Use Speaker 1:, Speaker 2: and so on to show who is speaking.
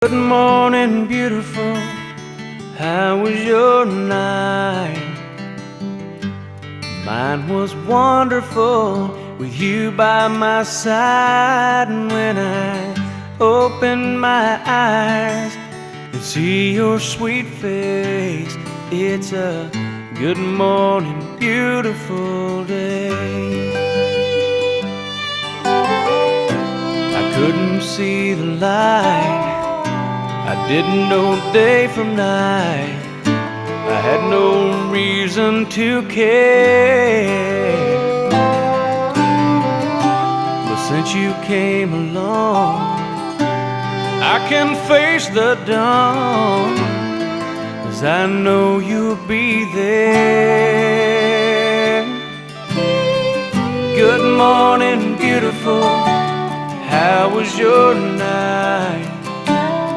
Speaker 1: Good morning, beautiful. How was your night? Mine was wonderful with you by my side. And when I open my eyes and see your sweet face, it's a good morning, beautiful day. I couldn't see the light, I didn't know day from night, I had no reason to care. But since you came along, I can face the dawn, 'cause I know you'll be there. Good morning, beautiful. How was your night?